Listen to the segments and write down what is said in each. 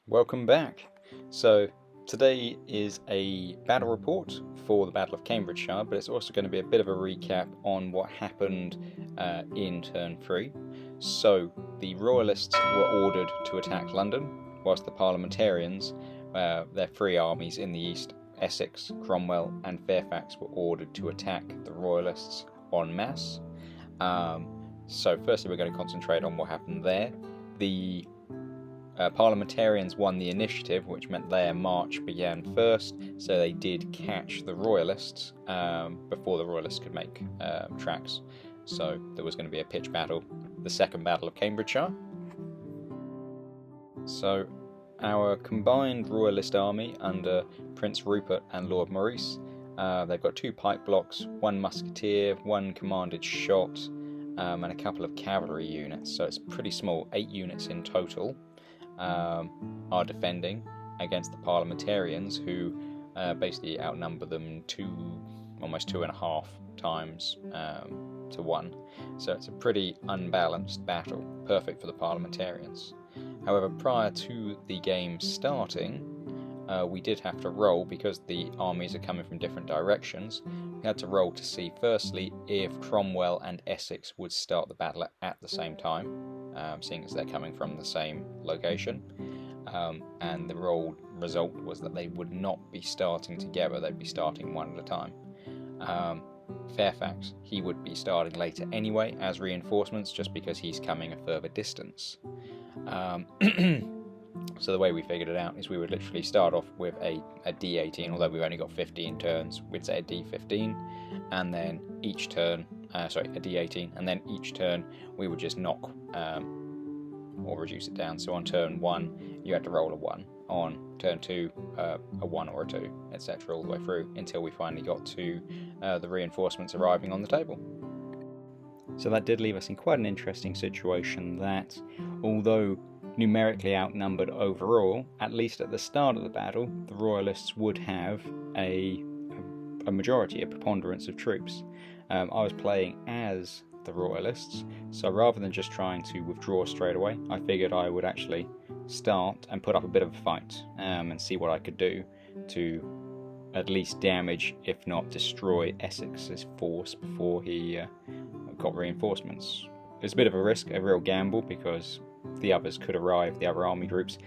Welcome back. So today is a battle report for the Battle of Cambridgeshire, but it's also going to be a bit of a recap on what happened in turn 3. So the Royalists were ordered to attack London, whilst the Parliamentarians, their three armies in the east, Essex, Cromwell and Fairfax, were ordered to attack the Royalists en masse. So firstly we're going to concentrate on what happened there. The Parliamentarians won the initiative, which meant their march began first, so they did catch the Royalists before the Royalists could make tracks. So there was going to be a pitched battle, the second Battle of Cambridgeshire. So our combined Royalist army under Prince Rupert and Lord Maurice, they've got 2 pike blocks, 1 musketeer, 1 commanded shot, and a couple of cavalry units, so it's pretty small, 8 units in total. Are defending against the Parliamentarians, who basically outnumber them almost 2.5 times to 1. So it's a pretty unbalanced battle, perfect for the Parliamentarians. However, prior to the game starting, we did have to roll, because the armies are coming from different directions. We had to roll to see, firstly, if Cromwell and Essex would start the battle at the same time, seeing as they're coming from the same location. And the roll result was that they would not be starting together, they'd be starting one at a time. Fairfax, he would be starting later anyway as reinforcements, just because he's coming a further distance. So the way we figured it out is we would literally start off with a D18, although we've only got 15 turns, we'd say a D15, and then each turn, a D18, and then each turn we would just knock or reduce it down. So on turn 1 you had to roll a 1, on turn 2 a 1 or a 2, etc. all the way through until we finally got to the reinforcements arriving on the table. So that did leave us in quite an interesting situation, that although numerically outnumbered overall, at least at the start of the battle, the Royalists would have a majority, a preponderance of troops. I was playing as the Royalists, so rather than just trying to withdraw straight away, I figured I would actually start and put up a bit of a fight and see what I could do to at least damage, if not destroy, Essex's force before he got reinforcements. It's a bit of a risk, a real gamble, because the others could arrive, the other army groups,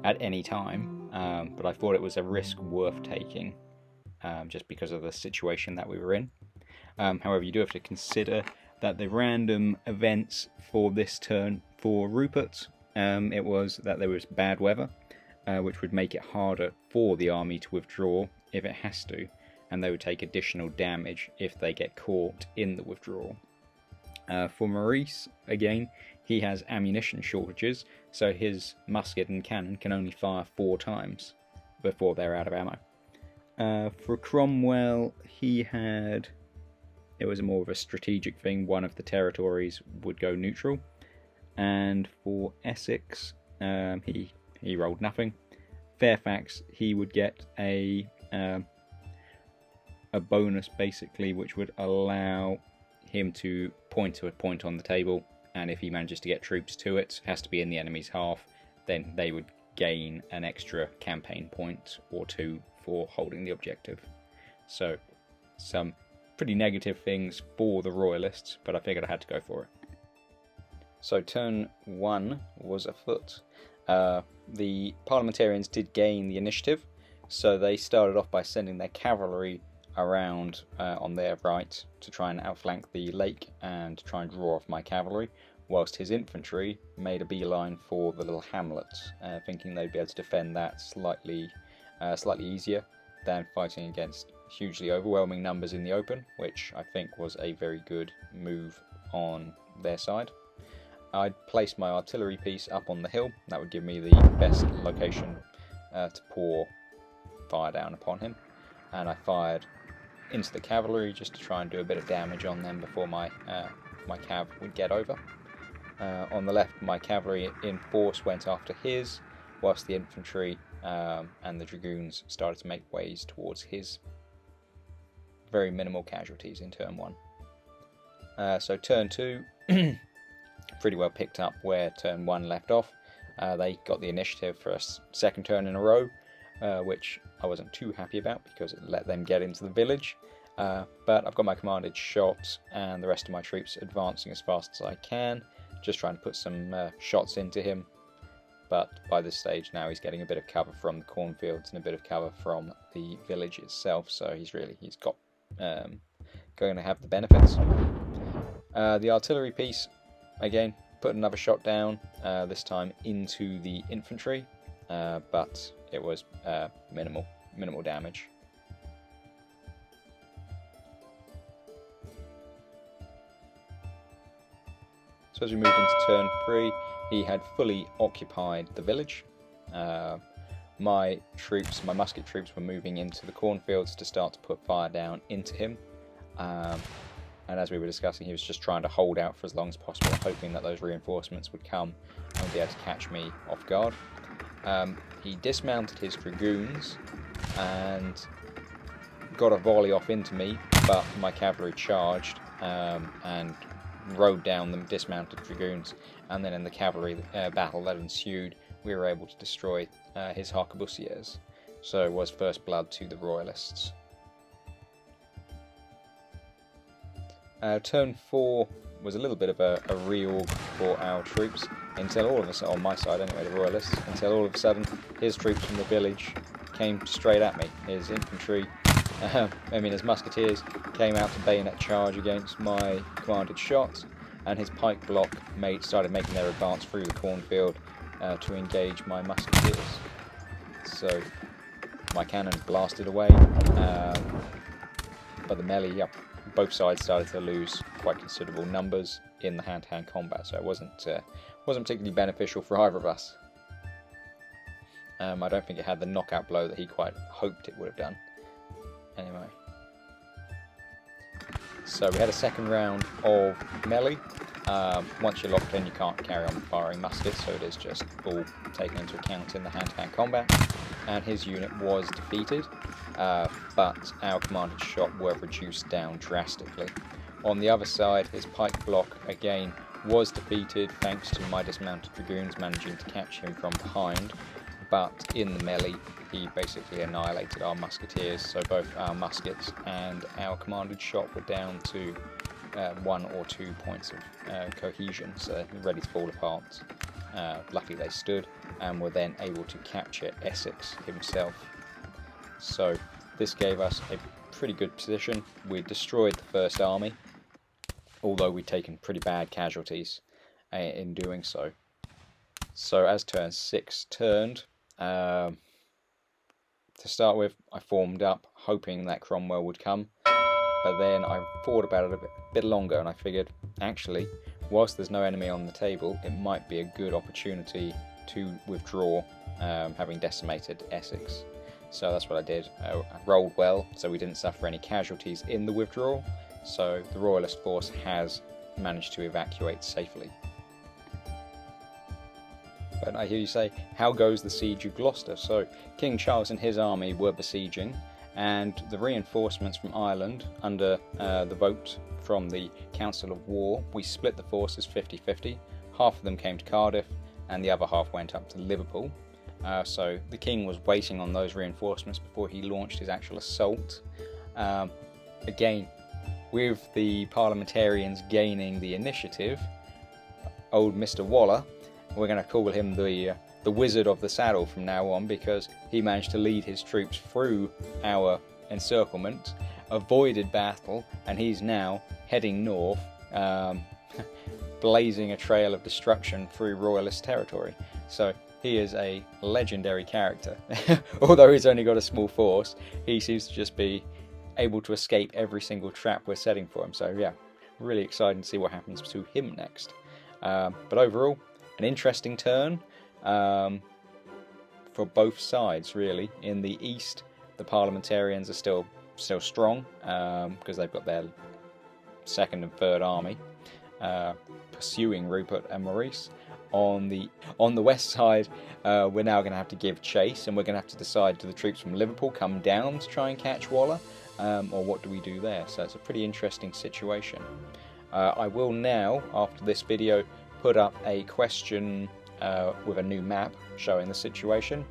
at any time, but I thought it was a risk worth taking, just because of the situation that we were in. However, you do have to consider that the random events for this turn for Rupert, it was that there was bad weather, which would make it harder for the army to withdraw if it has to, and they would take additional damage if they get caught in the withdrawal. For Maurice, again, he has ammunition shortages, so his musket and cannon can only fire 4 times before they're out of ammo. For Cromwell, it was more of a strategic thing. One of the territories would go neutral, and for Essex, he rolled nothing. Fairfax, he would get a bonus, basically, which would allow him to point to a point on the table, and if he manages to get troops to it, has to be in the enemy's half, then they would gain an extra campaign point or 2 for holding the objective. So some pretty negative things for the Royalists, but I figured I had to go for it. So turn 1 was afoot. The Parliamentarians did gain the initiative, so they started off by sending their cavalry around on their right to try and outflank the lake and try and draw off my cavalry, whilst his infantry made a beeline for the little hamlet, thinking they'd be able to defend that slightly easier than fighting against hugely overwhelming numbers in the open, which I think was a very good move on their side. I'd placed my artillery piece up on the hill. That would give me the best location to pour fire down upon him, and I fired into the cavalry just to try and do a bit of damage on them before my cav would get over. On the left, my cavalry in force went after his, whilst the infantry and the dragoons started to make ways towards his. Very minimal casualties in turn 1. So turn 2 pretty well picked up where turn 1 left off. They got the initiative for a second turn in a row, which I wasn't too happy about because it let them get into the village. But I've got my commanded shot and the rest of my troops advancing as fast as I can, just trying to put some shots into him. But by this stage now he's getting a bit of cover from the cornfields and a bit of cover from the village itself, so he's got going to have the benefits. The artillery piece, again, put another shot down, this time into the infantry, but it was minimal damage. So as we moved into turn 3, he had fully occupied the village. My musket troops were moving into the cornfields to start to put fire down into him. And as we were discussing, he was just trying to hold out for as long as possible, hoping that those reinforcements would come and be able to catch me off guard. He dismounted his dragoons and got a volley off into me, but my cavalry charged and rode down the dismounted dragoons, and then in the cavalry battle that ensued, we were able to destroy his arquebusiers. So it was first blood to the Royalists. Turn 4 was a little bit of a reorg for our troops, until all of a sudden, on my side anyway, the Royalists, until all of a sudden his troops from the village came straight at me. His infantry, his musketeers came out to bayonet charge against my commanded shot, and his pike block started making their advance through the cornfield to engage my musketeers. So my cannon blasted away, but the melee, both sides started to lose quite considerable numbers in the hand-to-hand combat, so it wasn't particularly beneficial for either of us. I don't think it had the knockout blow that he quite hoped it would have done. Anyway, so we had a second round of melee. Once you're locked in, you can't carry on firing muskets, so it is just all taken into account in the hand-to-hand combat. And his unit was defeated, but our commanded shot were reduced down drastically. On the other side, his pike block again was defeated thanks to my dismounted dragoons managing to catch him from behind, but in the melee he basically annihilated our musketeers, so both our muskets and our commanded shot were down to 1 or 2 points of cohesion, so ready to fall apart. Luckily they stood and were then able to capture Essex himself. So this gave us a pretty good position. We destroyed the first army, although we'd taken pretty bad casualties in doing so. So as turn 6 turned, to start with, I formed up, hoping that Cromwell would come. But then I thought about it a bit longer, and I figured, actually, whilst there's no enemy on the table, it might be a good opportunity to withdraw, having decimated Essex. So that's what I did. I rolled well, so we didn't suffer any casualties in the withdrawal. So the Royalist force has managed to evacuate safely. But I hear you say, how goes the siege of Gloucester? So King Charles and his army were besieging, and the reinforcements from Ireland, under the vote from the Council of War, we split the forces 50-50. Half of them came to Cardiff, and the other half went up to Liverpool. So the king was waiting on those reinforcements before he launched his actual assault. Again, with the parliamentarians gaining the initiative, old Mr. Waller, we're going to call him the Wizard of the Saddle from now on, because he managed to lead his troops through our encirclement, avoided battle, and he's now heading north, blazing a trail of destruction through Royalist territory. So he is a legendary character. Although he's only got a small force, he seems to just be able to escape every single trap we're setting for him. So yeah, really exciting to see what happens to him next. But overall, an interesting turn for both sides, really. In the east, the parliamentarians are still strong, because they've got their second and third army pursuing Rupert and Maurice. On the west side, we're now going to have to give chase, and we're going to have to decide, do the troops from Liverpool come down to try and catch Waller, or what do we do there? So it's a pretty interesting situation. I will now, after this video, put up a question with a new map showing the situation.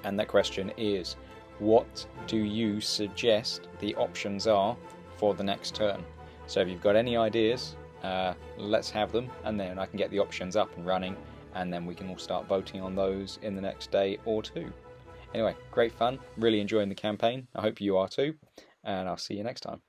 And that question is, what do you suggest the options are for the next turn? So if you've got any ideas, let's have them, and then I can get the options up and running, and then we can all start voting on those in the next day or two. Anyway, great fun, really enjoying the campaign. I hope you are too, and I'll see you next time.